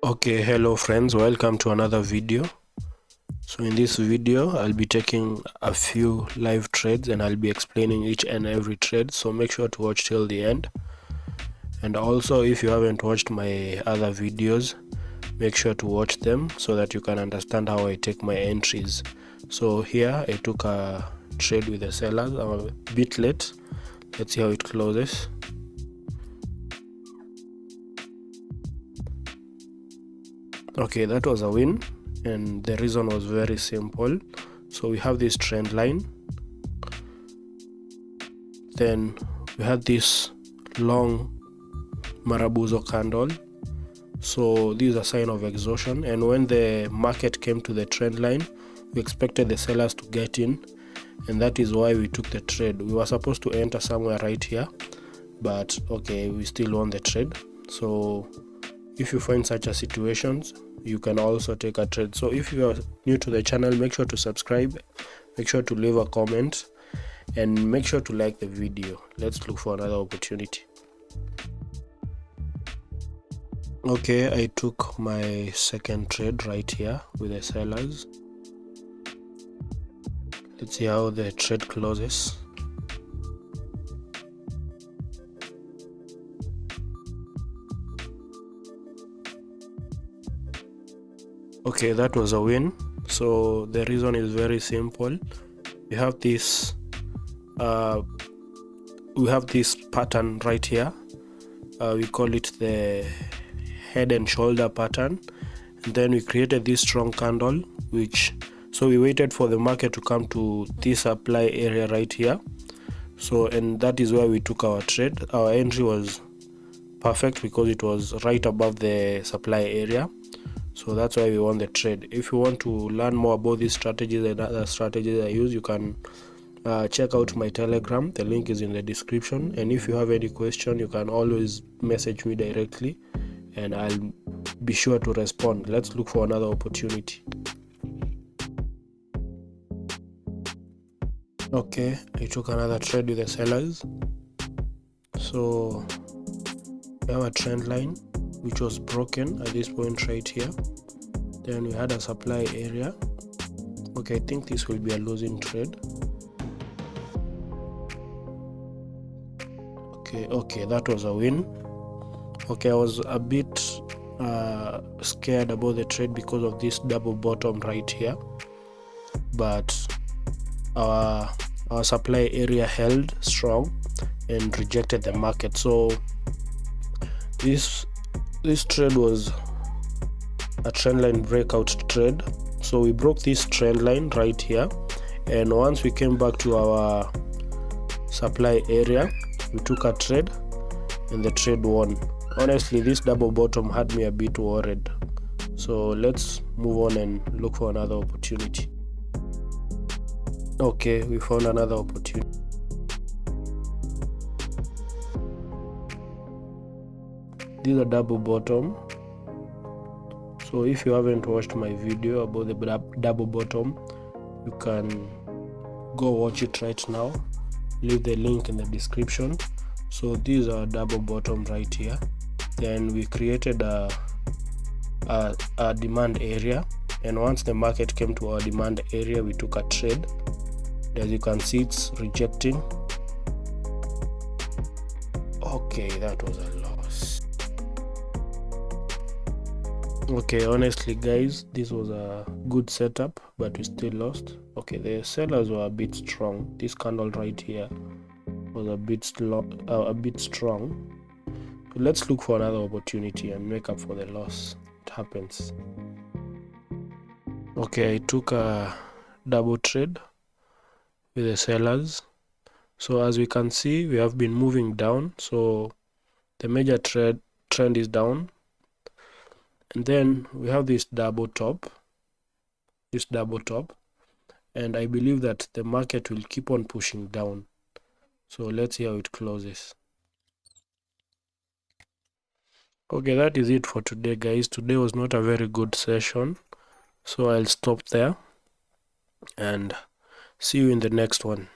Okay, hello friends, welcome to another video. So in this video I'll be taking a few live trades and I'll be explaining each and every trade, so make sure to watch till the end. And also, if you haven't watched my other videos, make sure to watch them so that you can understand how I take my entries. So here I took a trade with the sellers. I'm a bit late. Let's see how it closes. Okay, that was a win, and the reason was very simple. So we have this trend line, then we had this long Marabuzo candle, so this is a sign of exhaustion, and when the market came to the trend line, we expected the sellers to get in, and that is why we took the trade. We were supposed to enter somewhere right here, but okay, we still won the trade. So if you find such a situations, you can also take a trade. So if you are new to the channel, make sure to subscribe, make sure to leave a comment, and make sure to like the video. Let's look for another opportunity. Okay, I took my second trade right here with the sellers. Let's see how the trade closes. Okay, that was a win. So the reason is very simple. We have this pattern right here. We call it the head and shoulder pattern, and then we created this strong candle, so we waited for the market to come to this supply area right here. So, and that is where we took our trade. Our entry was perfect because it was right above the supply area, so that's why we won the trade. If you want to learn more about these strategies and other strategies I use, you can check out my Telegram. The link is in the description, and if you have any question, you can always message me directly and I'll be sure to respond. Let's look for another opportunity. Okay, I took another trade with the sellers. So we have a trend line which was broken at this point right here. Then we had a supply area. Okay, I think this will be a losing trade. Okay, that was a win. Okay, I was a bit scared about the trade because of this double bottom right here, but our supply area held strong and rejected the market. So this trade was a trend line breakout trade. So we broke this trend line right here, and once we came back to our supply area, we took a trade and the trade won. Honestly, this double bottom had me a bit worried, so let's move on and look for another opportunity. Okay, we found another opportunity. This is a double bottom. So if you haven't watched my video about the double bottom, you can go watch it right now. Leave the link in the description. So these are double bottom right here. Then we created a demand area, and once the market came to our demand area, we took a trade. As you can see, it's rejecting. Okay, that was a loss. Okay, honestly guys, this was a good setup, but we still lost. Okay, the sellers were a bit strong. This candle right here was a bit strong. Let's look for another opportunity and make up for the loss. It happens. Okay, I took a double trade with the sellers. So as we can see, we have been moving down. So the major trend is down, and then we have this double top, and I believe that the market will keep on pushing down. So let's see how it closes. Okay, that is it for today, guys. Today was not a very good session, so I'll stop there and see you in the next one.